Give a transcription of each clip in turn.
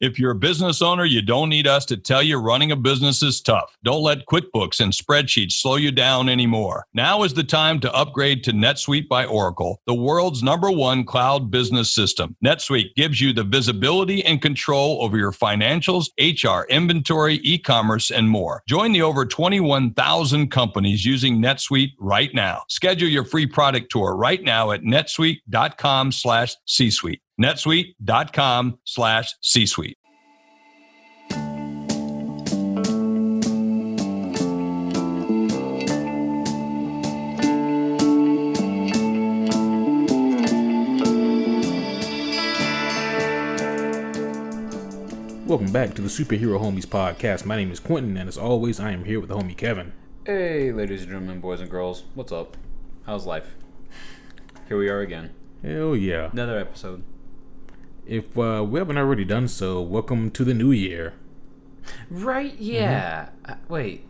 If you're a business owner, you don't need us to tell you running a business is tough. Don't let QuickBooks and spreadsheets slow you down anymore. Now is the time to upgrade to NetSuite by Oracle, the world's #1 cloud business system. NetSuite gives you the visibility and control over your financials, HR, inventory, e-commerce, and more. Join the over 21,000 companies using NetSuite right now. Schedule your free product tour right now at netsuite.com/C-suite. netsuite.com/C-suite. Welcome back to the Superhero Homies podcast. My name is Quentin, and as always, I am here with the homie Kevin. Hey, ladies and gentlemen, boys and girls, what's up? How's life? Here we are again. Hell yeah. Another episode. If we haven't already done so, welcome to the new year. Right, yeah. Wait.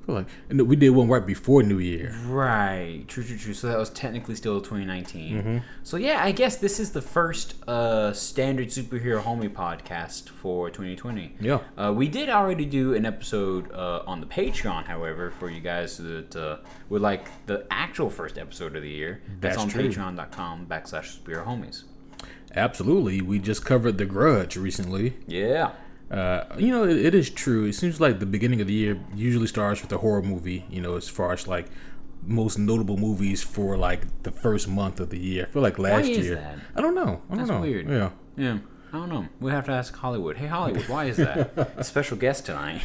I feel like we did one right before New Year. Right. True. So that was technically still 2019. So yeah, I guess this is the first standard Superhero Homie podcast for 2020. Yeah. We did already do an episode on the Patreon, however, for you guys that would like the actual first episode of the year. That's on patreon.com/Superhero Homies. Absolutely. We just covered The Grudge recently. Yeah. It is true. It seems like the beginning of the year usually starts with a horror movie, as far as like most notable movies for like the first month of the year. I feel like last year. That? I don't know. That's weird. Yeah. I don't know. We have to ask Hollywood. Hey, Hollywood, why is that? Special guest tonight.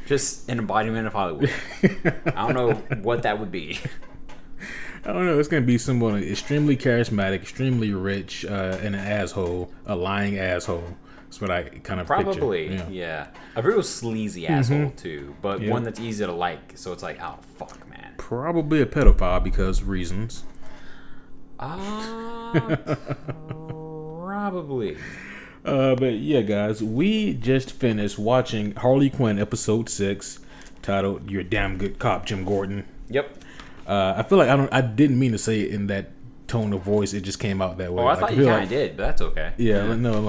Just an embodiment of Hollywood. I don't know what that would be. I don't know. It's going to be someone extremely charismatic, extremely rich, and an asshole, a lying asshole. That's what I kind of Probably, picture. yeah. A real sleazy asshole, too. But one that's easy to like. So it's like, oh, fuck, man. Probably a pedophile because reasons. Probably. But yeah, guys, we just finished watching Harley Quinn episode 6, titled "You're a Damn Good Cop, Jim Gordon." Yep. I feel like I didn't mean to say it in that tone of voice. It just came out that way. Oh, I thought you kind of did, but that's okay. Yeah, no,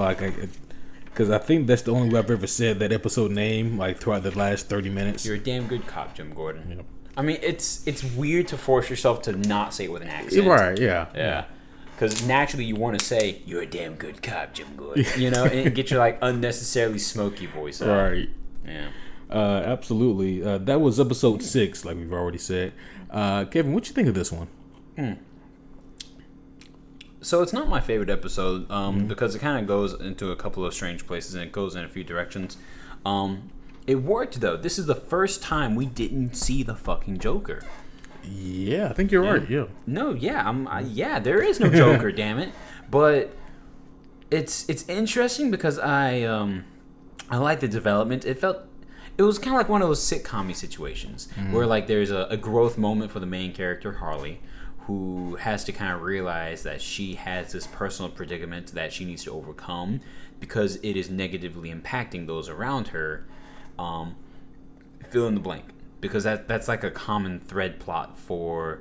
because I think that's the only way I've ever said that episode name, like throughout the last 30 minutes. You're a damn good cop, Jim Gordon. Yep. I mean, it's weird to force yourself to not say it with an accent. Right, yeah. Yeah. Because naturally you want to say, you're a damn good cop, Jim Gordon. And get your like unnecessarily smoky voice out. Right. Yeah. Absolutely. That was episode 6, like we've already said. Kevin, what you think of this one? So it's not my favorite episode because it kind of goes into a couple of strange places and it goes in a few directions. It worked, though. This is the first time we didn't see the fucking Joker. Yeah, I think you're right. Yeah. No, yeah, there is no Joker, damn it. But it's interesting because I like the development. It was kind of like one of those sitcom-y situations where like there's a growth moment for the main character, Harley, who has to kind of realize that she has this personal predicament that she needs to overcome because it is negatively impacting those around her. Fill in the blank. Because that's like a common thread plot for...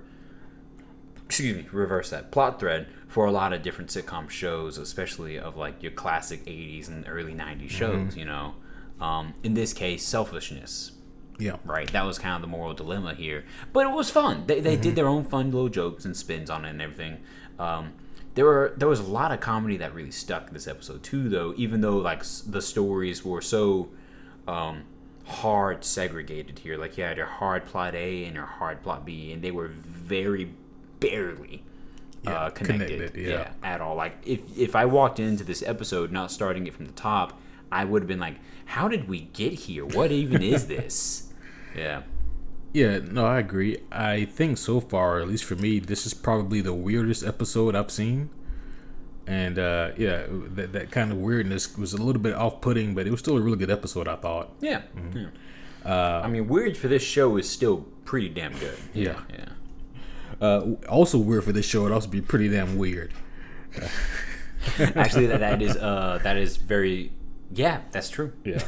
reverse that. Plot thread for a lot of different sitcom shows, especially of like your classic 80s and early 90s shows, In this case, selfishness. Yeah. Right. That was kind of the moral dilemma here. But it was fun. They did their own fun little jokes and spins on it and everything. There was a lot of comedy that really stuck this episode too, though. Even though like the stories were so hard segregated here. Like you had your hard plot A and your hard plot B, and they were very barely connected. Yeah, at all. Like if I walked into this episode not starting it from the top, I would have been like, how did we get here? What even is this? Yeah. Yeah, no, I agree. I think so far, at least for me, this is probably the weirdest episode I've seen. And that kind of weirdness was a little bit off-putting, but it was still a really good episode, I thought. Yeah. I mean, weird for this show is still pretty damn good. Yeah. Also weird for this show, it'd also be pretty damn weird. Actually, that is very... Yeah, that's true. Yeah.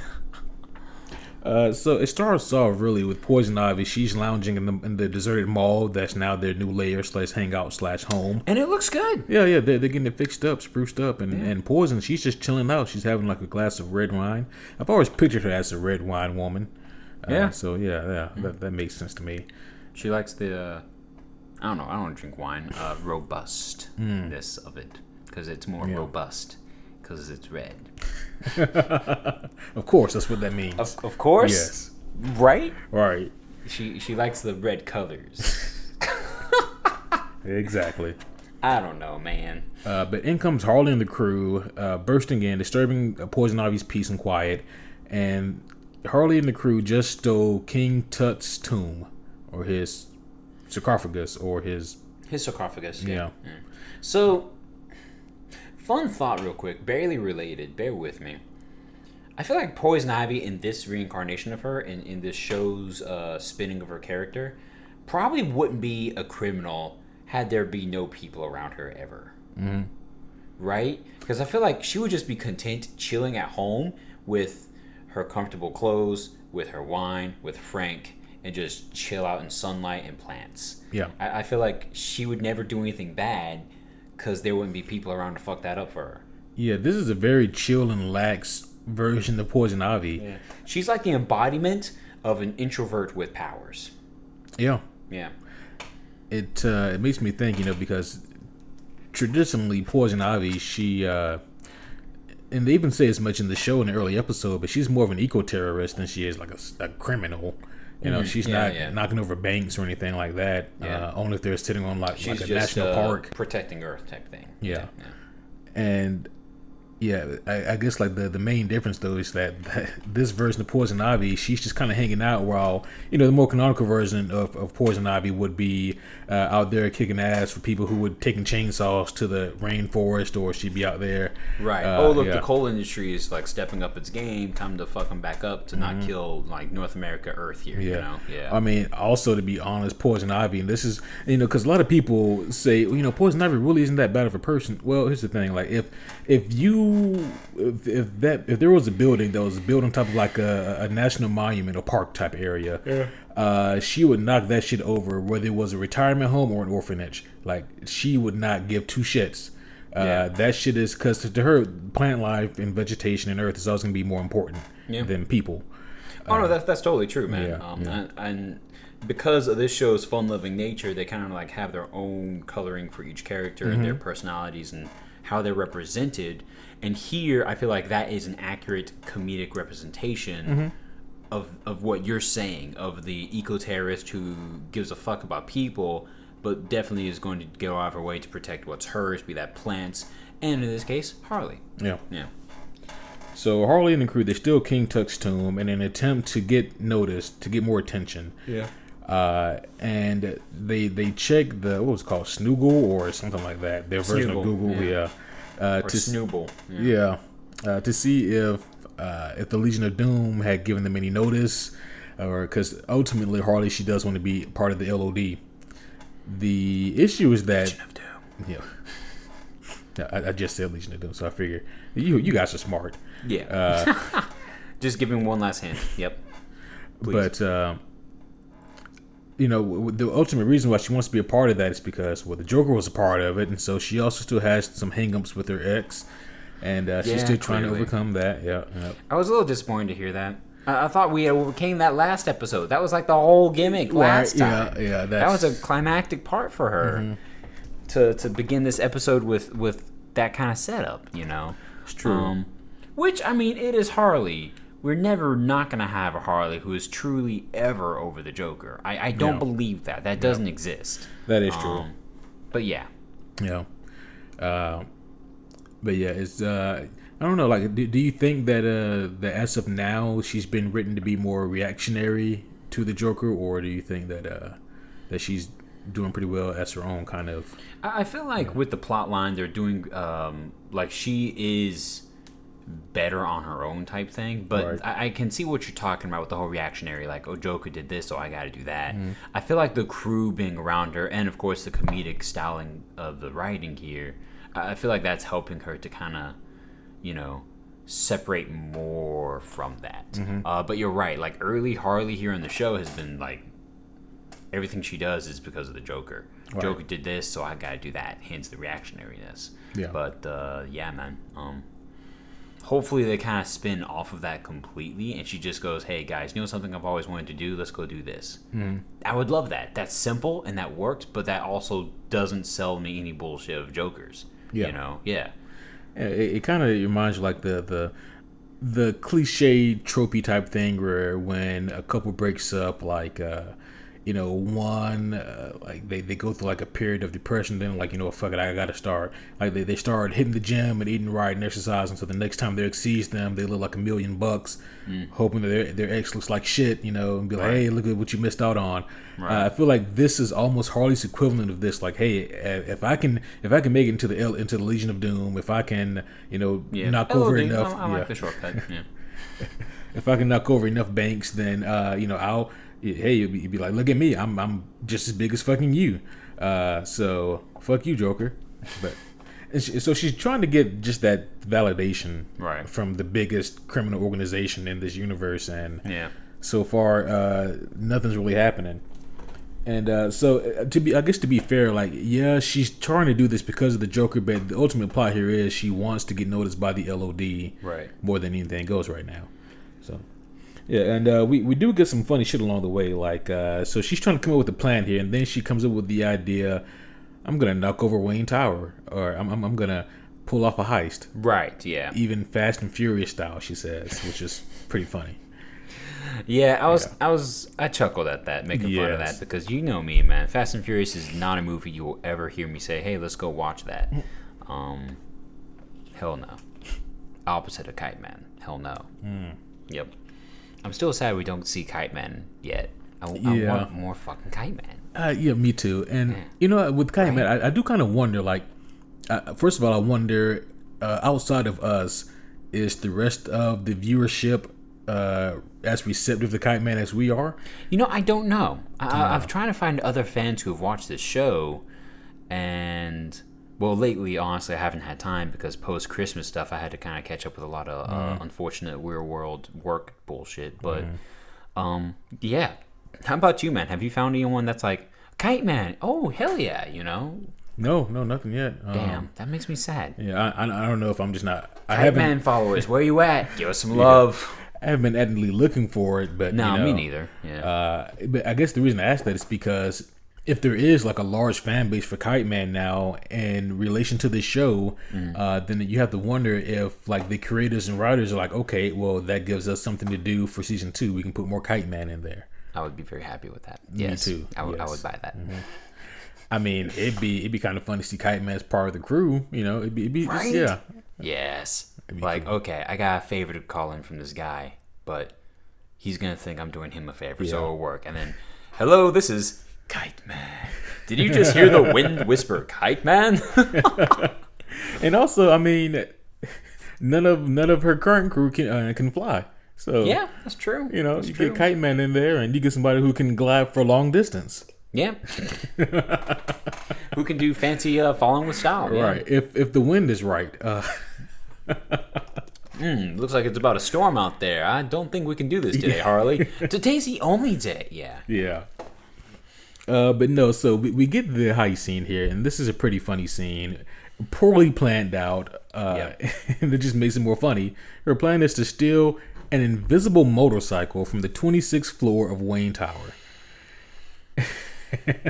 So it starts off really with Poison Ivy. She's lounging in the deserted mall that's now their new lair / hangout / home. And it looks good. Yeah, they're getting it fixed up, spruced up, and Poison, she's just chilling out. She's having like a glass of red wine. I've always pictured her as a red wine woman. So that makes sense to me. She likes the, I don't know, I don't drink wine, robustness of it, because it's more robust, because it's red. Of course, that's what that means. Of course? Yes. Right? Right. She likes the red colors. Exactly. I don't know, man. But in comes Harley and the crew, bursting in, disturbing Poison Ivy's peace and quiet, and Harley and the crew just stole King Tut's tomb, or his sarcophagus, or his sarcophagus. Yeah. So, fun thought, real quick, barely related. Bear with me. I feel like Poison Ivy in this reincarnation of her, in this show's spinning of her character, probably wouldn't be a criminal had there be no people around her ever. Mm-hmm. Right? Because I feel like she would just be content chilling at home with her comfortable clothes, with her wine, with Frank, and just chill out in sunlight and plants. Yeah. I feel like she would never do anything bad because there wouldn't be people around to fuck that up for her. Yeah, this is a very chill and lax version of Poison Ivy. Yeah. She's like the embodiment of an introvert with powers. Yeah. Yeah. It makes me think, because traditionally Poison Ivy, she and they even say as much in the show in the early episode, but she's more of an eco-terrorist than she is like a criminal. She's not knocking over banks or anything like that. Only if they're sitting on like a national park, protecting Earth type thing. Yeah. And I guess like the main difference though is that this version of Poison Ivy, she's just kind of hanging out, while the more canonical version of Poison Ivy would be out there kicking ass for people who would taking chainsaws to the rainforest, or she'd be out there. Right. The coal industry is like stepping up its game. Time to fuck them back up to not kill like North America, Earth here. Yeah. Yeah. I mean, also to be honest, Poison Ivy, and this is because a lot of people say Poison Ivy really isn't that bad of a person. Well, here's the thing: like if there was a building that was built on top of like a national monument or park type area, she would knock that shit over, whether it was a retirement home or an orphanage. Like, she would not give two shits. That shit is, because to her, plant life and vegetation and earth is always going to be more important than people. No, that's totally true, man. And because of this show's fun-loving nature, they kind of like have their own coloring for each character and their personalities and how they're represented. And here, I feel like that is an accurate comedic representation of what you're saying, of the eco-terrorist who gives a fuck about people, but definitely is going to go out of her way to protect what's hers, be that plants, and in this case, Harley. Yeah. So Harley and the crew, they steal King Tut's tomb in an attempt to get noticed, to get more attention. Yeah. And they check the, what was it called, Snoogle or something like that, their version of Google. Or Snooble. To see if the Legion of Doom had given them any notice, or because ultimately Harley, she does want to be part of the LOD. The issue is that Legion of Doom. Yeah, I just said Legion of Doom, so I figure you guys are smart. Yeah. Just giving one last hint. Yep. Please. But the ultimate reason why she wants to be a part of that is because the Joker was a part of it, and so she also still has some hang-ups with her ex, and she's still trying to overcome that. Yeah. I was a little disappointed to hear that. I thought we overcame that last episode. That was like the whole gimmick last time. Yeah. That was a climactic part for her to begin this episode with that kind of setup. It's true. Which, I mean, it is Harley. We're never not going to have a Harley who is truly ever over the Joker. I don't believe that. That doesn't exist. That is true. But yeah. Yeah. But yeah, it's I don't know. Like, do you think that as of now she's been written to be more reactionary to the Joker, or do you think that she's doing pretty well as her own kind of? I feel like with the plot line they're doing, like she is better on her own type thing, but right. I can see what you're talking about with the whole reactionary, like, oh, Joker did this, so I got to do that. I feel like the crew being around her, and of course the comedic styling of the writing here, I feel like that's helping her to kind of, separate more more from that. But you're right. Like early Harley here in the show has been like everything she does is because of the Joker. Right. Joker did this, so I gotta do that. Hence the reactionariness. Yeah. But yeah, man. Hopefully they kind of spin off of that completely, and she just goes, "Hey guys, you know something I've always wanted to do? Let's go do this." I would love that. That's simple and that worked, but that also doesn't sell me any bullshit of Jokers. Yeah. You know, yeah. It kind of reminds you like the cliche tropey type thing where when a couple breaks up, like one like they go through like a period of depression, then like fuck it, I gotta start like they start hitting the gym and eating right and exercising, so the next time their ex sees them they look like $1 million, hoping that their ex looks like shit, and be like, hey, look at what you missed out on. Right. I feel like this is almost Harley's equivalent of this. Like, hey, if I can make it into the Legion of Doom, if I can knock over enough, I like the shortcut. Yeah. If I can knock over enough banks, then I'll. Hey, you'd be like, look at me, I'm just as big as fucking you. So fuck you, Joker. But so she's trying to get just that validation from the biggest criminal organization in this universe, and so far nothing's really happening. And so to be fair, like she's trying to do this because of the Joker, but the ultimate plot here is she wants to get noticed by the LOD more than anything else right now. So. Yeah, and we do get some funny shit along the way. Like, so she's trying to come up with a plan here, and then she comes up with the idea, I'm going to knock over Wayne Tower, or I'm going to pull off a heist. Right, yeah. Even Fast and Furious style, she says, which is pretty funny. Yeah, I chuckled at that, making fun of that, because you know me, man. Fast and Furious is not a movie you will ever hear me say, hey, let's go watch that. Hell no. Opposite of Kite Man. Hell no. Yep. I'm still sad we don't see Kite Man yet. I want more fucking Kite Man. Yeah, me too. And with Kite Man, I do kind of wonder. Like, first of all, I wonder outside of us, is the rest of the viewership as receptive to Kite Man as we are? I don't know. I've tried to find other fans who have watched this show, and well, lately, honestly, I haven't had time because post-Christmas stuff, I had to kind of catch up with a lot of unfortunate Weird World work bullshit. But, yeah. How about you, man? Have you found anyone that's like, Kite Man, oh, hell yeah, No, nothing yet. Damn, that makes me sad. Yeah, I don't know if I'm just not... Kite Man followers, where you at? Give us some love. I haven't been actively looking for it, but, no, me neither. Yeah. But I guess the reason I asked that is because... if there is like a large fan base for Kite Man now in relation to this show, then you have to wonder if like the creators and writers are like, okay, well that gives us something to do for season 2. We can put more Kite Man in there. I would be very happy with that. Yes, me too. I would buy that. I mean, it'd be kind of fun to see Kite Man as part of the crew. It'd be right? Yeah. Yes. Like cool. Okay, I got a favor to call in from this guy, but he's gonna think I'm doing him a favor, so it'll work. And then, hello, this is Kite Man. Did you just hear the wind whisper, Kite Man? And also, I mean, none of her current crew can fly. So yeah, that's true. You get Kite Man in there, and you get somebody who can glide for long distance. Yeah. Who can do fancy falling with style? Right. Yeah. If the wind is right. Looks like it's about a storm out there. I don't think we can do this today, Harley. Today's the only day. Yeah. Yeah. But no, so we get the heist scene here, and this is a pretty funny scene, poorly planned out, and it just makes it more funny. Her plan is to steal an invisible motorcycle from the 26th floor of Wayne Tower.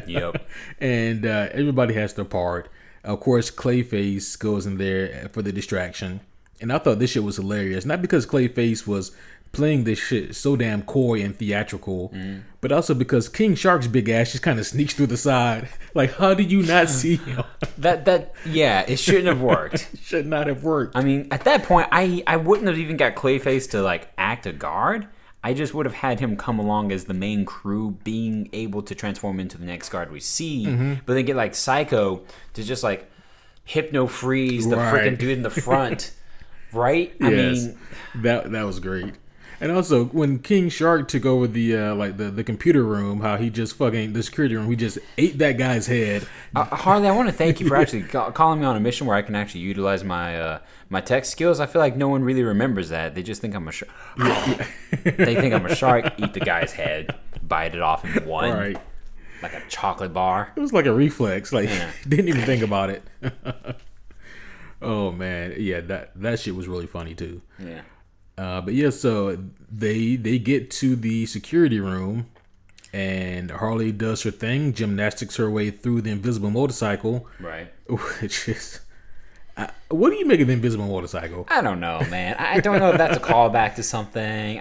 Yep. And everybody has their part. Of course, Clayface goes in there for the distraction, and I thought this shit was hilarious. Not because Clayface was playing this shit so damn coy and theatrical, but also because King Shark's big ass just kind of sneaks through the side. Like, how did you not see him? It shouldn't have worked. It should not have worked. I mean, at that point, I wouldn't have even got Clayface to like act a guard. I just would have had him come along as the main crew, being able to transform into the next guard we see, but then get like Psycho to just like hypno freeze the freaking dude in the front. Right? Yes. I mean, that was great. And also, when King Shark took over the the computer room, how he just fucking the security room, he just ate that guy's head. Harley, I want to thank you for actually calling me on a mission where I can actually utilize my my tech skills. I feel like no one really remembers that. They just think I'm a shark. They think I'm a shark. Eat the guy's head, bite it off in one, Right. like a chocolate bar. It was like a reflex. Like didn't even think about it. Oh man, yeah, that shit was really funny too. Yeah. But yeah, so they get to the security room, and Harley does her thing, gymnastics her way through the invisible motorcycle. Right. Which is, what do you make of the invisible motorcycle? I don't know, man. I don't know if that's a callback to something.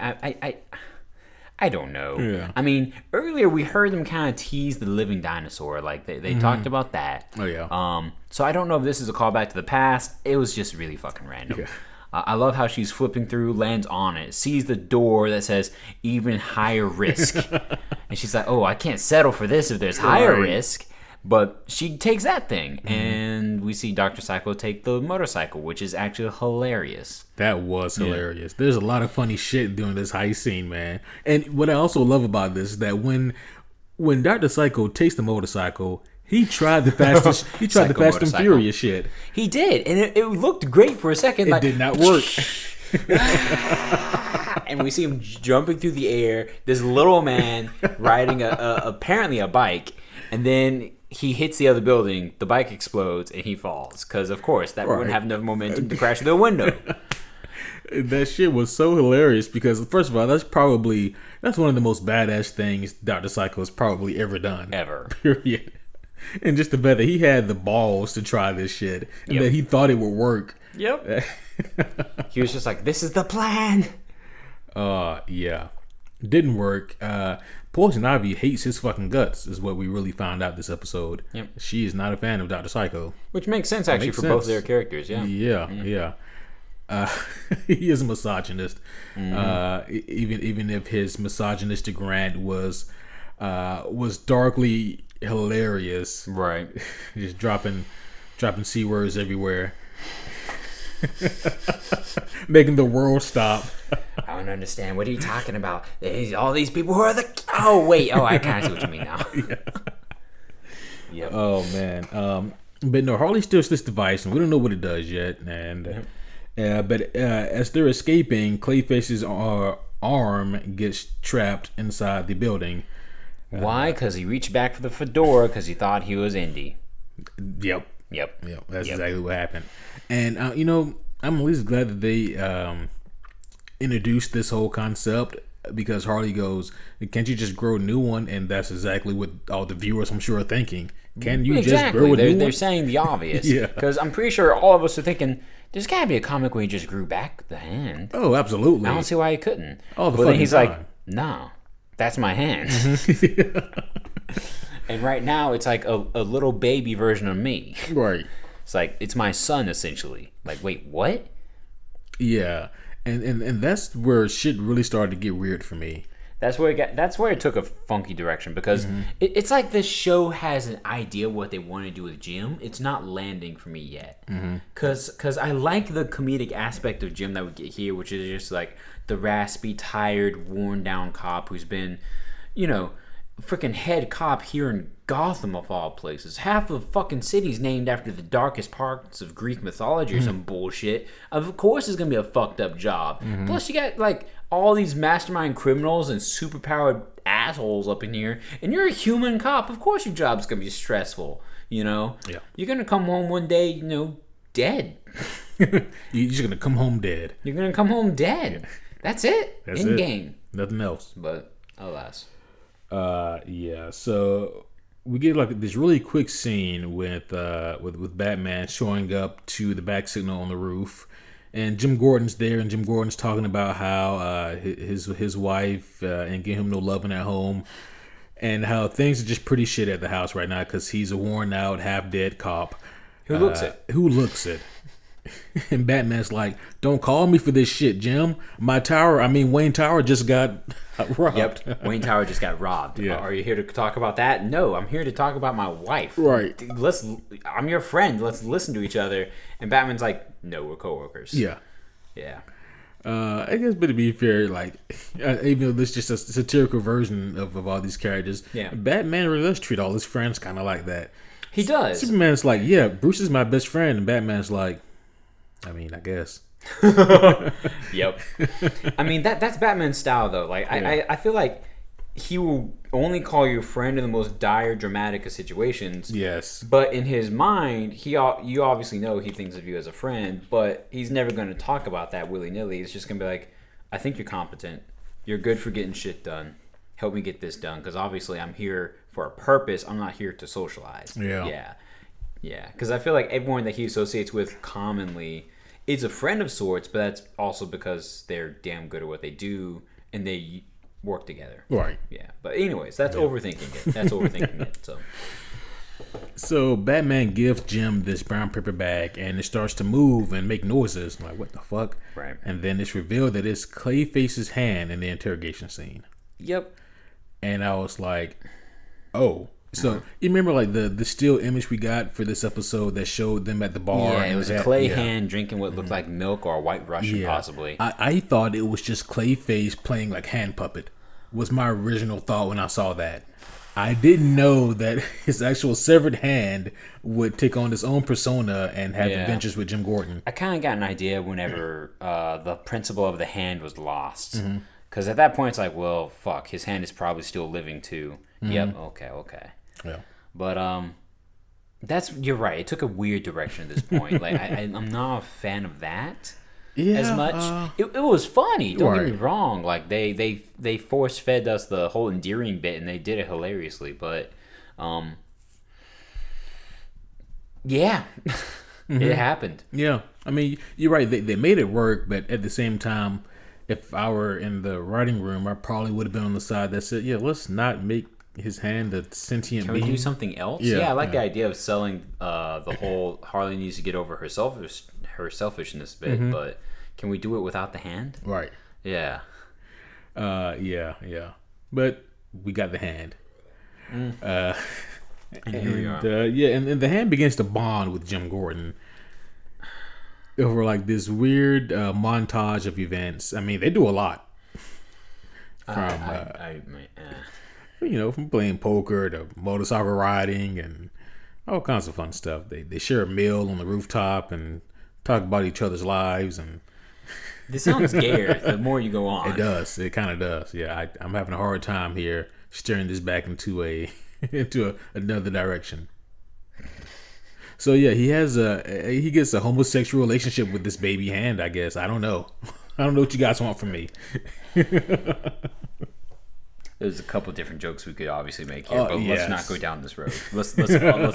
I don't know. Yeah. I mean, earlier we heard them kind of tease the living dinosaur. Like they talked about that. Oh yeah. So I don't know if this is a callback to the past. It was just really fucking random. Yeah. I love how she's flipping through, lands on it, sees the door that says even higher risk. And she's like, oh, I can't settle for this if there's higher risk. But she takes that thing. And we see Dr. Psycho take the motorcycle, which is actually hilarious. That was hilarious. There's a lot of funny shit during this heist scene, man. And what I also love about this is that when Dr. Psycho takes the motorcycle, he tried the fastest. He tried the Fast and Furious shit. He did, and it looked great for a second. It did not work. And we see him jumping through the air. This little man riding apparently a bike, and then he hits the other building. The bike explodes, and he falls because, of course, that wouldn't have enough momentum to crash through the window. That shit was so hilarious because, first of all, that's one of the most badass things Dr. Psycho has probably ever done. Ever. Period. And just the fact that he had the balls to try this shit and that he thought it would work. Yep. He was just like, this is the plan. Yeah. Didn't work. Poison Ivy hates his fucking guts, is what we really found out this episode. Yep. She is not a fan of Dr. Psycho. Which makes sense, actually, for both their characters, yeah. Yeah. He is a misogynist. Even if his misogynistic rant was darkly hilarious. Right. Just dropping C words everywhere. Making the world stop. I don't understand. What are you talking about? All these people who are oh wait. Oh, I kind of see what you mean now. Yep. Oh man. But no, Harley steals this device and we don't know what it does yet. And but as they're escaping, Clayface's arm gets trapped inside the building. Why? Because he reached back for the fedora because he thought he was Indy. Yep. That's exactly what happened. And I'm at least glad that they introduced this whole concept because Harley goes, "Can't you just grow a new one?" And that's exactly what all the viewers, I'm sure, are thinking. Can you just grow a new one? They're saying the obvious. Yeah. Because I'm pretty sure all of us are thinking, there's got to be a comic where he just grew back the hand. Oh, absolutely. I don't see why he couldn't. Oh, but then he's like, no, that's my hand. And right now, it's like a little baby version of me. Right. It's like, it's my son, essentially. Like, wait, what? Yeah. And that's where shit really started to get weird for me. That's where it took a funky direction because it's like this show has an idea what they want to do with Jim. It's not landing for me yet. Because I like the comedic aspect of Jim that we get here, which is just like the raspy, tired, worn down cop who's been, freaking head cop here in Gotham of all places. Half of the fucking city's named after the darkest parts of Greek mythology or some bullshit. Of course it's gonna be a fucked up job. Plus you got like all these mastermind criminals and superpowered assholes up in here, and you're a human cop. Of course your job's gonna be stressful, Yeah. You're gonna come home one day, dead. You're just gonna come home dead. You're gonna come home dead. That's it. That's in it. game. Nothing else. But alas. Yeah. So we get like this really quick scene with Batman showing up to the back signal on the roof, and Jim Gordon's there, and Jim Gordon's talking about how his wife ain't giving him no loving at home, and how things are just pretty shit at the house right now because he's a worn out, half dead cop. Who looks it? And Batman's like, "Don't call me for this shit, Jim. Wayne Tower just got robbed." Yep, Wayne Tower just got robbed. Yeah. Are you here to talk about that? No, I'm here to talk about my wife. Right. I'm your friend. Let's listen to each other. And Batman's like, "No, we're coworkers." Yeah. I guess, but to be fair, like, even though this is just a satirical version of all these characters, Batman really does treat all his friends kind of like that. He does. Superman's like, yeah, Bruce is my best friend, and Batman's like, I mean, I guess. Yep. I mean, that's Batman's style, though. Like, I feel like he will only call you a friend in the most dire, dramatic of situations. Yes. But in his mind, you obviously know he thinks of you as a friend, but he's never going to talk about that willy-nilly. It's just going to be like, I think you're competent. You're good for getting shit done. Help me get this done, because obviously I'm here for a purpose. I'm not here to socialize. Yeah. Because I feel like everyone that he associates with commonly is a friend of sorts, but that's also because they're damn good at what they do, and they work together. Right. Yeah. But anyways, that's overthinking it. That's overthinking it. So Batman gives Jim this brown paper bag, and it starts to move and make noises. I'm like, what the fuck? Right. And then it's revealed that it's Clayface's hand in the interrogation scene. Yep. And I was like, oh. So you remember like the still image we got for this episode that showed them at the bar? Yeah, it was a clay hand drinking what looked like milk or a white Russian, possibly. I thought it was just Clayface playing like hand puppet. Was my original thought when I saw that. I didn't know that his actual severed hand would take on its own persona and have adventures with Jim Gordon. I kind of got an idea whenever the principle of the hand was lost. Because at that point, it's like, well, fuck, his hand is probably still living too. Yep, okay. Yeah. But you're right. It took a weird direction at this point. Like I'm not a fan of that as much. It was funny. Don't get me wrong. Like they force fed us the whole endearing bit, and they did it hilariously. But it happened. Yeah, I mean, you're right. They made it work, but at the same time, if I were in the writing room, I probably would have been on the side that said, "Yeah, let's not make his hand a sentient being." Can we do something else? Yeah, I like the idea of selling the whole Harley needs to get over her selfishness bit, but can we do it without the hand? Right. Yeah. Yeah. But we got the hand. And here we are. And the hand begins to bond with Jim Gordon over like this weird montage of events. I mean, they do a lot. From playing poker to motorcycle riding and all kinds of fun stuff. They share a meal on the rooftop and talk about each other's lives. And this sounds gayer the more you go on. It does. It kind of does. Yeah, I'm having a hard time here steering this back into another direction. So yeah, he gets a homosexual relationship with this baby hand, I guess. I don't know. I don't know what you guys want from me. There's a couple different jokes we could obviously make here, but let's not go down this road. Let's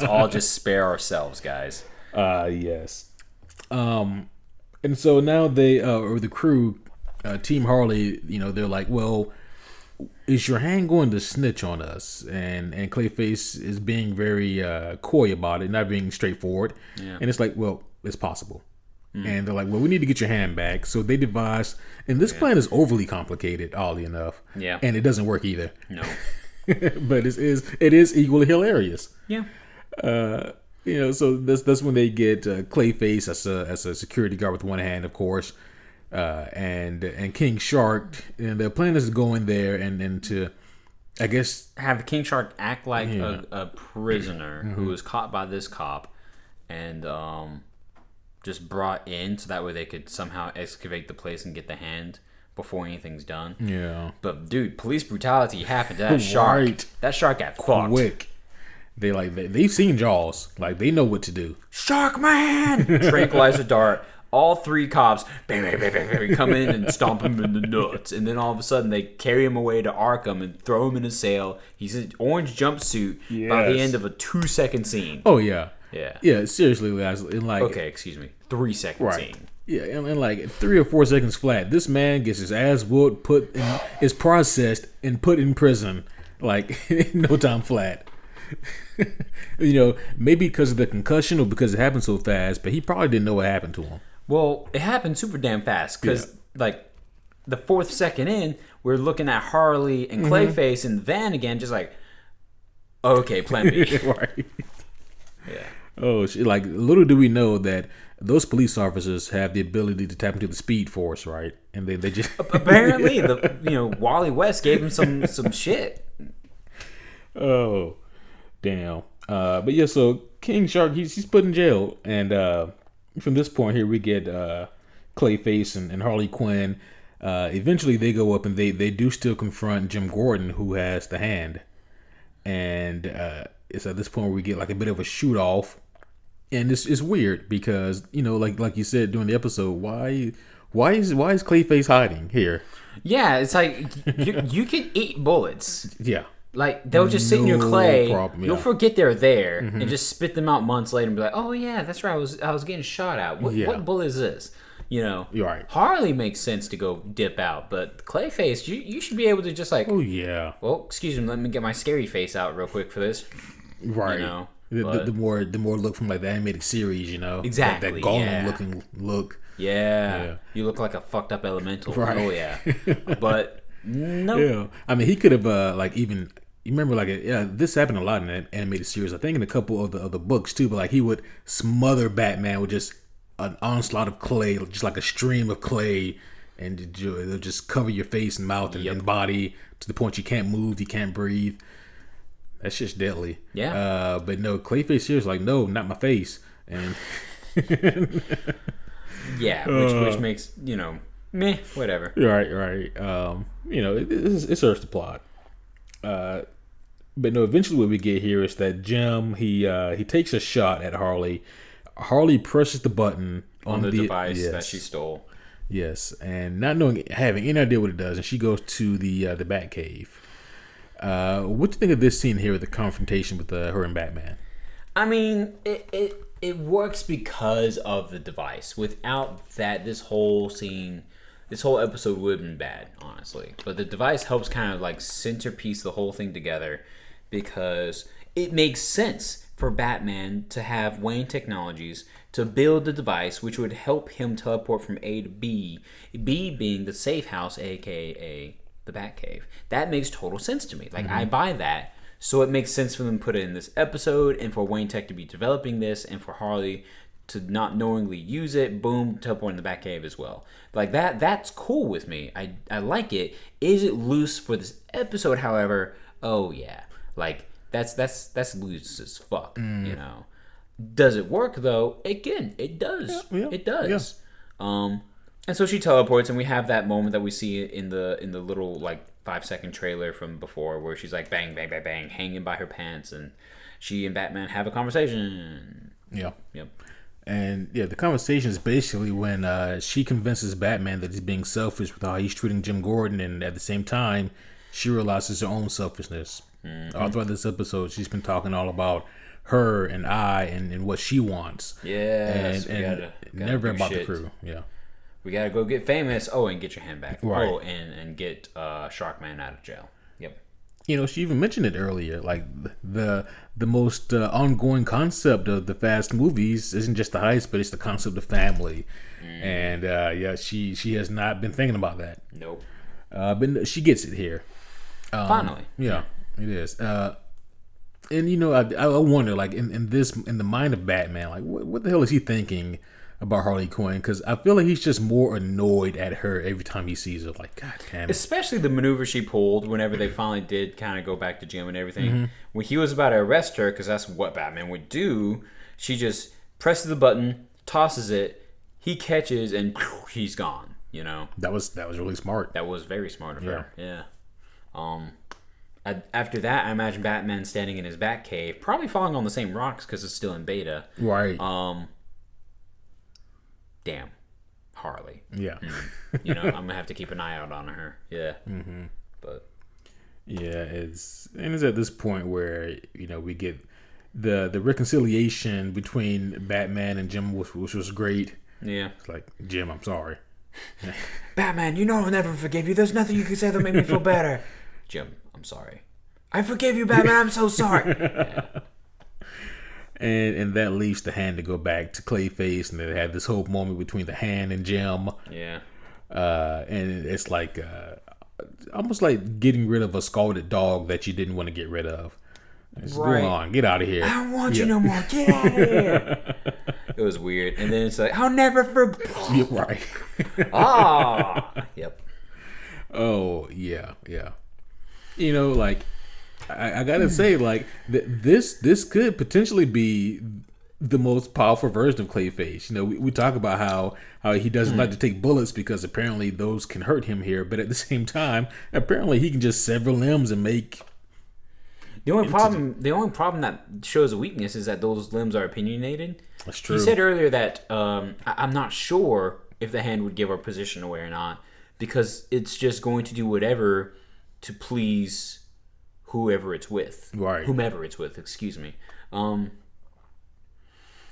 all just spare ourselves, guys. Yes. And so now they or the crew, Team Harley, they're like, well, is your hand going to snitch on us? And Clayface is being very coy about it, not being straightforward. Yeah. And it's like, well, it's possible. And they're like, well, we need to get your hand back. So they devise, and this plan is overly complicated, oddly enough. Yeah. And it doesn't work either. No. But it is equally hilarious. Yeah. So that's when they get Clayface as a security guard with one hand, of course, and King Shark. And the plan is to go in there and to, I guess, have King Shark act like a prisoner who was caught by this cop, and just brought in so that way they could somehow excavate the place and get the hand before anything's done. Yeah. But dude, police brutality happened to that shark. Right. That shark got fucked. Quick. They've seen Jaws. Like, they know what to do. Shark man! Tranquilizer dart. All three cops come in and stomp him in the nuts. And then all of a sudden they carry him away to Arkham and throw him in a cell. He's in an orange jumpsuit by the end of a 2-second scene. Oh, yeah. Yeah. Yeah, seriously, guys. Okay, excuse me. 3-second scene. Yeah, and like 3 or 4 seconds flat. This man gets his ass whooped, is processed, and put in prison. Like, in no time flat. Maybe because of the concussion or because it happened so fast, but he probably didn't know what happened to him. Well, it happened super damn fast because, like, the 4th second in, we're looking at Harley and Clayface in the van again, just like, okay, plan B. Right. Yeah. Oh, like, little do we know that those police officers have the ability to tap into the Speed Force, right? And they just apparently Wally West gave him some shit. Oh, damn. But yeah, so King Shark, he's put in jail, and from this point here we get Clayface and Harley Quinn. Eventually they go up and they do still confront Jim Gordon, who has the hand, and it's at this point where we get like a bit of a shoot off, and it's weird because like you said during the episode, why is Clayface hiding here? Yeah, it's like you can eat bullets. Yeah. Like, they'll just sit in your clay. Problem, yeah. You'll forget they're there and just spit them out months later and be like, oh, yeah, that's right. I was getting shot at. What bullet is this? You're right. Harley makes sense to go dip out, but Clayface, you should be able to just like, oh, yeah. Well, excuse me, let me get my scary face out real quick for this. Right. The more look from like the animated series, Exactly. That Gollum looking look. Yeah. You look like a fucked up elemental. Right. Oh, yeah. But no. Yeah. I mean, he could have even... You remember, this happened a lot in the animated series. I think in a couple of the books too. But like he would smother Batman with just an onslaught of clay, just like a stream of clay, and it'll just cover your face and mouth and body to the point you can't move, you can't breathe. That's just deadly. Yeah. But no, Clayface here is like, no, not my face, and yeah, which makes meh, whatever. Right. It serves the plot. But no, eventually what we get here is that Jim, he takes a shot at Harley. Harley presses the button on the device that she stole. Yes, and not having any idea what it does, and she goes to the Batcave. What do you think of this scene here with the confrontation with her and Batman? I mean, it works because of the device. Without that, this whole episode would have been bad, honestly. But the device helps kind of like centerpiece the whole thing together because it makes sense for Batman to have Wayne Technologies to build the device which would help him teleport from A to B, B being the safe house, aka the Batcave. That makes total sense to me. Like, I buy that. So it makes sense for them to put it in this episode and for Wayne Tech to be developing this and for Harley to not knowingly use it, boom, teleport in the Batcave as well. Like that's cool with me. I like it. Is it loose for this episode, however? Oh yeah. Like that's loose as fuck, Does it work though? Again, it does. Yeah. It does. Yeah. And so she teleports and we have that moment that we see in the little like 5-second trailer from before where she's like bang, bang, bang, bang, hanging by her pants and she and Batman have a conversation. Yeah. Yep. And yeah, the conversation is basically when she convinces Batman that he's being selfish with how he's treating Jim Gordon, and at the same time, she realizes her own selfishness. All throughout this episode, she's been talking all about her and and what she wants. Yeah, and gotta never about shit. The crew. Yeah, we gotta go get famous. Oh, and get your hand back. Right. Oh, and get Sharkman out of jail. Yep. She even mentioned it earlier. Like the most ongoing concept of the Fast movies isn't just the heist, but it's the concept of family. And she has not been thinking about that. Nope. But she gets it here. Finally. Yeah, it is. And I wonder, like in the mind of Batman, like what the hell is he thinking about Harley Quinn? Because I feel like he's just more annoyed at her every time he sees her. Like, God damn it. Especially the maneuver she pulled whenever they finally did kind of go back to Jim and everything. When he was about to arrest her, because that's what Batman would do, she just presses the button, tosses it, he catches, and he's gone. That was really smart. That was very smart of her. Yeah. After that, I imagine Batman standing in his Batcave, probably falling on the same rocks because it's still in beta. Right. Damn, Harley. Yeah. I'm gonna have to keep an eye out on her. Yeah. But yeah, it's at this point where we get the reconciliation between Batman and Jim, which was great. Yeah. It's like, Jim, I'm sorry. Batman, I'll never forgive you. There's nothing you can say that'll make me feel better. Jim, I'm sorry. I forgive you, Batman. I'm so sorry. Yeah. And that leaves the Hand to go back to Clayface, and they had this whole moment between the Hand and Jim. Yeah. And it's like almost like getting rid of a scalded dog that you didn't want to get rid of. Go on, get out of here. I don't want you no more. Get out of here. It was weird. And then it's like, I'll never forget. You're right. Yep. Oh yeah. You know, like I gotta say, like this could potentially be the most powerful version of Clayface. You know, we talk about how he doesn't like to take bullets because apparently those can hurt him here, but at the same time, apparently he can just sever limbs and make. The only problem that shows a weakness is that those limbs are opinionated. That's true. You said earlier that I'm not sure if the hand would give our position away or not, because it's just going to do whatever to please whoever it's with. Right. Whomever it's with, excuse me.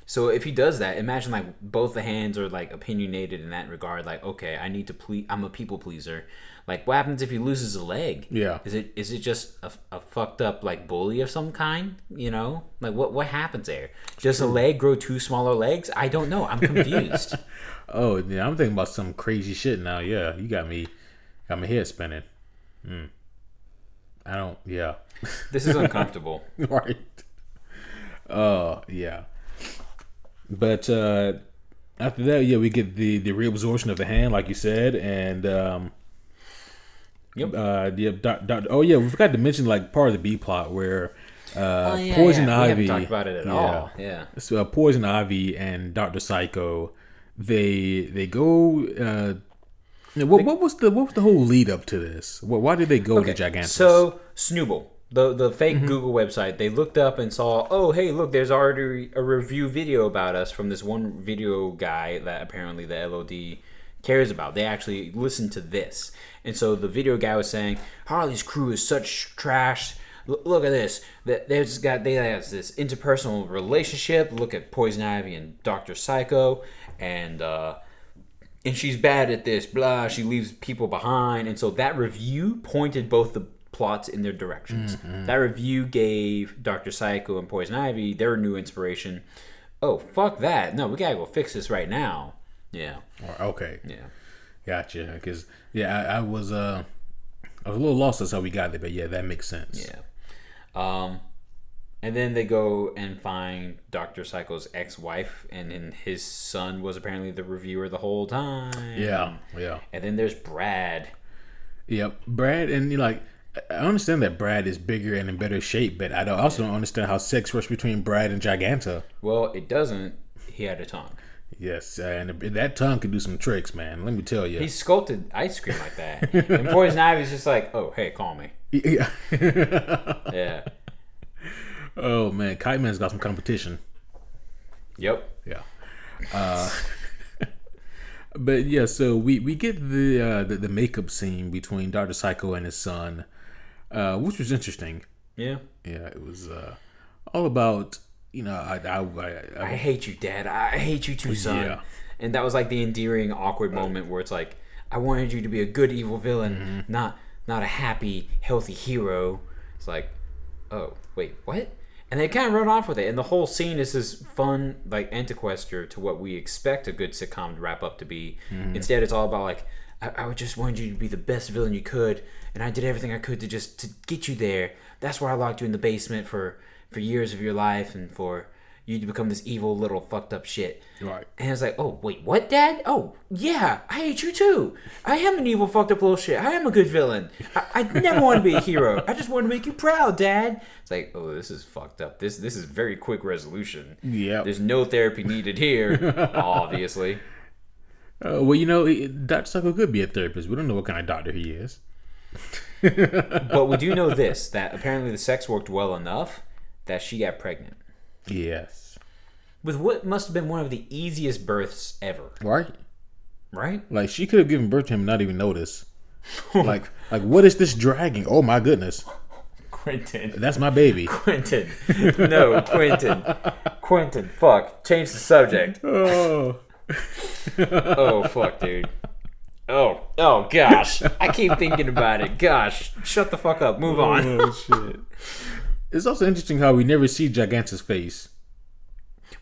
So if he does that, imagine like both the hands are like opinionated in that regard. Like, okay, I need to please. I'm a people pleaser. Like, what happens if he loses a leg? Yeah. Is it just a fucked up like bully of some kind? You know, like what happens there? Does a leg grow two smaller legs? I don't know. I'm confused. Oh yeah, I'm thinking about some crazy shit now. Yeah, you got my head spinning. I don't. Yeah. This is uncomfortable. Right. Yeah. But after that, yeah, we get the reabsorption of the hand, like you said, and we forgot to mention like part of the B plot where Poison Ivy. We haven't talked about it at all. Yeah. So Poison Ivy and Dr. Psycho, they go. What was the whole lead up to this? Why did they go to Gigantus? So Snooble, the fake Google website, they looked up and saw, oh hey, look, there's already a review video about us from this one video guy that apparently the LOD cares about. They actually listened to this, and so the video guy was saying Harley's crew is such trash. Look at this. They have this interpersonal relationship. Look at Poison Ivy and Dr. Psycho, and she's bad at this. Blah. She leaves people behind, and so that review pointed both the plots in their directions. That review gave Dr. Psycho and Poison Ivy their new inspiration. Oh, fuck that. No, we gotta go fix this right now. Yeah. Okay. Yeah. Gotcha. Because I was a little lost as how we got there, but yeah, that makes sense. Yeah. And then they go and find Dr. Psycho's ex-wife, and then his son was apparently the reviewer the whole time. Yeah. And then there's Brad. Yep, Brad, and like I understand that Brad is bigger and in better shape, but I also don't understand how sex works between Brad and Giganta. Well, it doesn't. He had a tongue. Yes, and that tongue can do some tricks, man. Let me tell you. He sculpted ice cream like that. And Poison Ivy's just like, oh, hey, call me. Yeah. Yeah. Oh, man. Kite Man's got some competition. Yep. Yeah. But, yeah, so we get the makeup scene between Dr. Psycho and his son, which was interesting. Yeah. Yeah, it was all about... You know, I hate you, Dad. I hate you too, son. Yeah. And that was like the endearing, awkward moment where it's like, I wanted you to be a good evil villain, not a happy, healthy hero. It's like, oh, wait, what? And they kind of run off with it. And the whole scene is this fun, like, antiquester to what we expect a good sitcom to wrap up to be. Instead, it's all about like, I just wanted you to be the best villain you could, and I did everything I could to get you there. That's why I locked you in the basement for years of your life, and for you to become this evil little fucked up shit. Right. And it's like, oh, wait, what, Dad? Oh, yeah, I hate you too. I am an evil fucked up little shit. I am a good villain. I never want to be a hero. I just want to make you proud, Dad. It's like, oh, this is fucked up. This is very quick resolution. Yeah. There's no therapy needed here, obviously. Well, you know, Dr. Psycho could be a therapist. We don't know what kind of doctor he is. But we do know this, that apparently the sex worked well enough that she got pregnant. Yes. With what must have been one of the easiest births ever. Right? Like, she could have given birth to him and not even notice. like, what is this dragging? Oh, my goodness. Quentin. That's my baby. Quentin. No, Quentin. Quentin, fuck. Change the subject. Oh. Oh, fuck, dude. Oh, gosh. I keep thinking about it. Gosh. Shut the fuck up. Move on. Oh, shit. It's also interesting how we never see Giganta's face.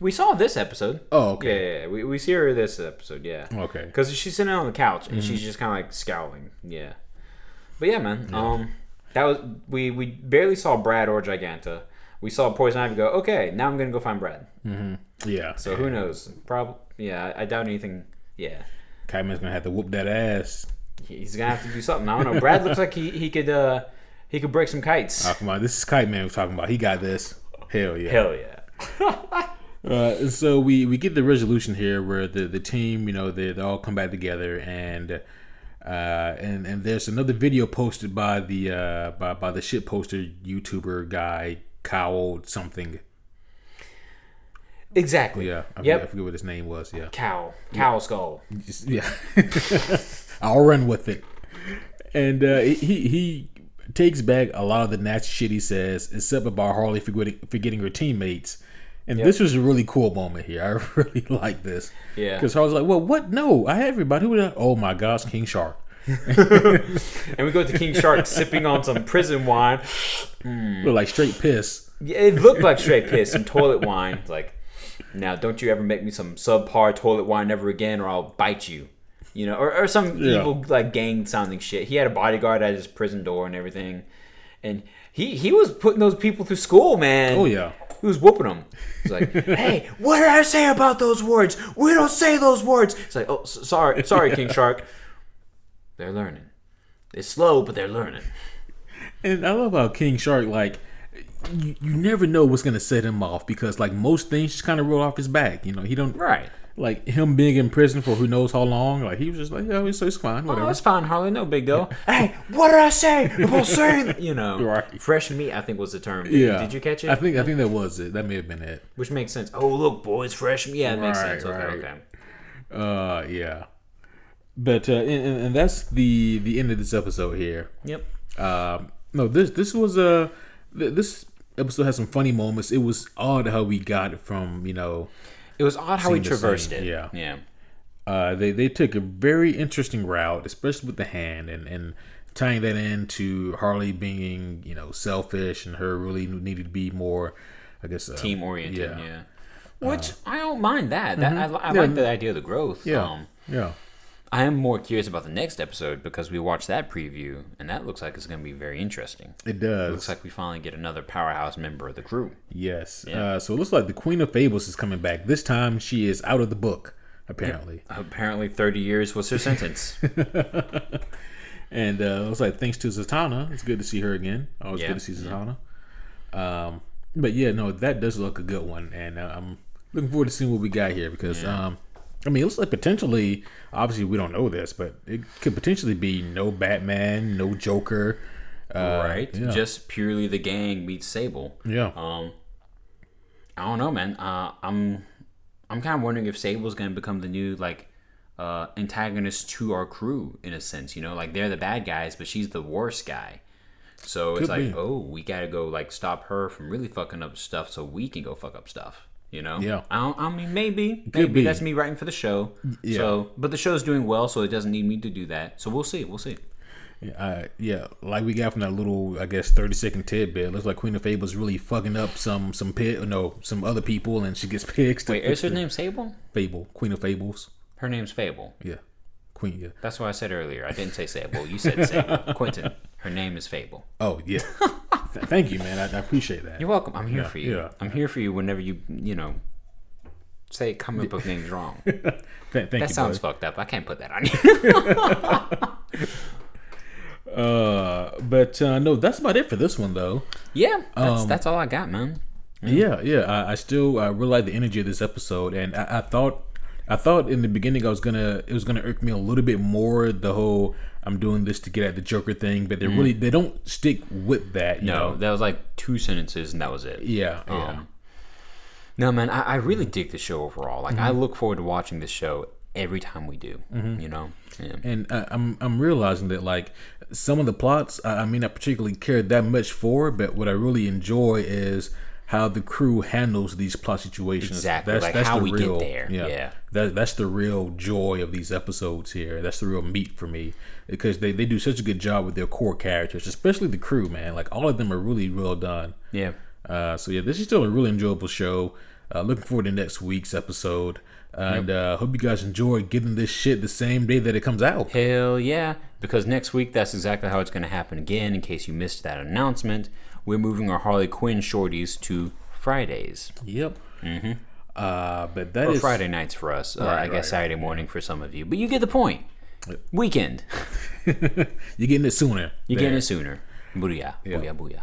We saw this epised. Oh, okay. Yeah. We see her this episode, yeah. Okay. Because she's sitting on the couch and she's just kind of like scowling. Yeah. But yeah, man. Yeah. That was we barely saw Brad or Giganta. we saw Poison Ivy go, okay, now I'm gonna go find Brad. Yeah. So who knows? Probably. Yeah, I doubt anything. Yeah. Kite Man's gonna have to whoop that ass. He's gonna have to do something. I don't know. Brad looks like he could break some kites. Oh, come on, this is Kite Man we're talking about. He got this. Hell yeah. Hell yeah. So we get the resolution here where the team, they all come back together, and there's another video posted by the by the shit poster YouTuber guy Cowl something. Exactly. Yeah. I forget what his name was. Yeah. Cow skull. Yeah. I'll run with it. And he takes back a lot of the nasty shit he says, except about Harley forgetting her teammates. And this was a really cool moment here. I really like this. Yeah. Because Harley's like, well, what? No, I have everybody. Oh my gosh, King Shark. And we go to King Shark sipping on some prison wine. Look like straight piss. Yeah, it looked like straight piss, some toilet wine. It's like, now don't you ever make me some subpar toilet wine ever again, or I'll bite you. Or some evil like gang sounding shit. He had a bodyguard at his prison door and everything, and he was putting those people through school, man. Oh yeah, he was whooping them. He's like, hey, what did I say about those words? We don't say those words. It's like, oh, sorry, King Shark. They're learning. It's slow, but they're learning. And I love how King Shark, like, you never know what's gonna set him off, because like most things just kind of roll off his back. He don't like him being in prison for who knows how long. Like he was just like, it's fine, whatever. Oh, it's fine, Harley, no big deal. Hey, what did I say about saying? Right. Fresh meat, I think was the term. Yeah. Did you catch it? I think that was it. That may have been it. Which makes sense. Oh, look, boys, fresh meat. Yeah, it makes sense. Okay. Yeah. But and that's the end of this episode here. Yep. No, this was this episode has some funny moments. It was odd how we got from It was odd how we traversed it. Yeah. They took a very interesting route, especially with the hand and tying that into Harley being selfish, and her really needed to be more, I guess, team oriented. Yeah. Which I don't mind that. Mm-hmm. I like the idea of the growth. Yeah. I am more curious about the next episode because we watched that preview, and that looks like it's going to be very interesting. It does. It looks like we finally get another powerhouse member of the crew. Yes. Yeah. So it looks like the Queen of Fables is coming back. This time she is out of the book, apparently. Yeah. Apparently 30 years was her sentence. And it looks like thanks to Zatanna, it's good to see her again. Always good to see Zatanna. But yeah, no, that does look a good one. And I'm looking forward to seeing what we got here because... it looks like potentially, obviously we don't know this, but it could potentially be no Batman, no Joker. Right. Yeah. Just purely the gang meets Sable. Yeah. I don't know, man. I'm kind of wondering if Sable's going to become the new, antagonist to our crew, in a sense. Like they're the bad guys, but she's the worst guy. So it's like, we got to go, stop her from really fucking up stuff so we can go fuck up stuff. Yeah. I mean, maybe that's me writing for the show. Yeah. So, but the show's doing well, so it doesn't need me to do that. So we'll see. Yeah. Like we got from that little, I guess, 30-second tidbit. It looks like Queen of Fables really fucking up some other people, and she gets picked. Wait, is her name Sable? Fable, Queen of Fables. Her name's Fable. Yeah, Queen. Yeah. That's what I said earlier. I didn't say Sable. You said Sable. Quentin. Her name is Fable. Oh yeah. Thank you, man. I appreciate that. You're welcome. I'm here for you. Yeah. I'm here for you whenever you say comic book names wrong. Thank you. That sounds fucked up. I can't put that on you. But no, that's about it for this one, though. Yeah, that's all I got, man. Yeah. I still really like the energy of this episode, and I thought in the beginning it was gonna irk me a little bit more, the whole I'm doing this to get at the Joker thing, but they don't stick with that. No, that was like 2 sentences and that was it. Yeah. No, man, I really dig the show overall. Like, I look forward to watching this show every time we do. Yeah. And I'm realizing that like some of the plots I may not particularly care that much for, but what I really enjoy is how the crew handles these plot situations. Exactly, that's how we get there. Yeah. That's the real joy of these episodes here. That's the real meat for me, because they do such a good job with their core characters, especially the crew, man. Like all of them are really well done. Yeah. So yeah, this is still a really enjoyable show. Looking forward to next week's episode. And hope you guys enjoy getting this shit the same day that it comes out. Hell yeah. Because next week, that's exactly how it's going to happen again. In case you missed that announcement, we're moving our Harley Quinn shorties to Fridays. Yep. Mm-hmm. But that or is Friday nights for us. Right, I guess right. Saturday morning for some of you. But you get the point. Weekend. You're getting it sooner. You're getting it sooner. Booyah. Yeah. Booyah, booyah.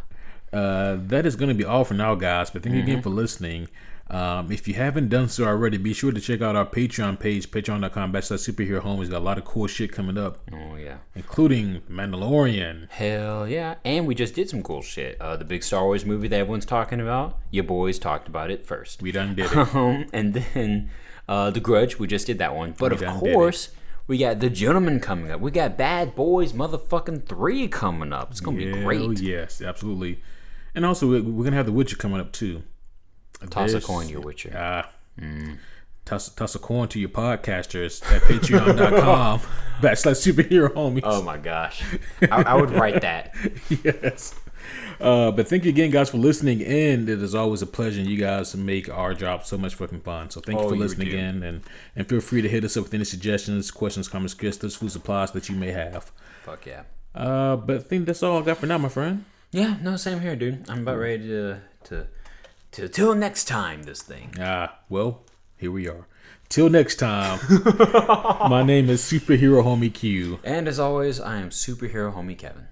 That is going to be all for now, guys. But thank you again for listening. If you haven't done so already, be sure to check out our Patreon page, patreon.com/superhero homies. Got a lot of cool shit coming up. Oh, yeah. Including Mandalorian. Hell yeah. And we just did some cool shit. The big Star Wars movie that everyone's talking about. Your boys talked about it first. We done did it. And then The Grudge, we just did that one. But We of done course, we got The Gentleman coming up. We got Bad Boys motherfucking 3 coming up. It's going to be great. Oh, yes, absolutely. And also, we're going to have The Witcher coming up, too. Toss a coin to your Witcher. Toss a coin to your podcasters at patreon.com/superhero homies. Oh my gosh. I would write that. Yes. But thank you again, guys, for listening in. It is always a pleasure. You guys make our job so much fucking fun. So thank you for listening in. And feel free to hit us up with any suggestions, questions, comments, crystals, food supplies that you may have. Fuck yeah. But I think that's all I got for now, my friend. Yeah, no, same here, dude. I'm about ready to till next time, this thing. Well, here we are. Till next time, my name is Superhero Homie Q. And as always, I am Superhero Homie Kevin.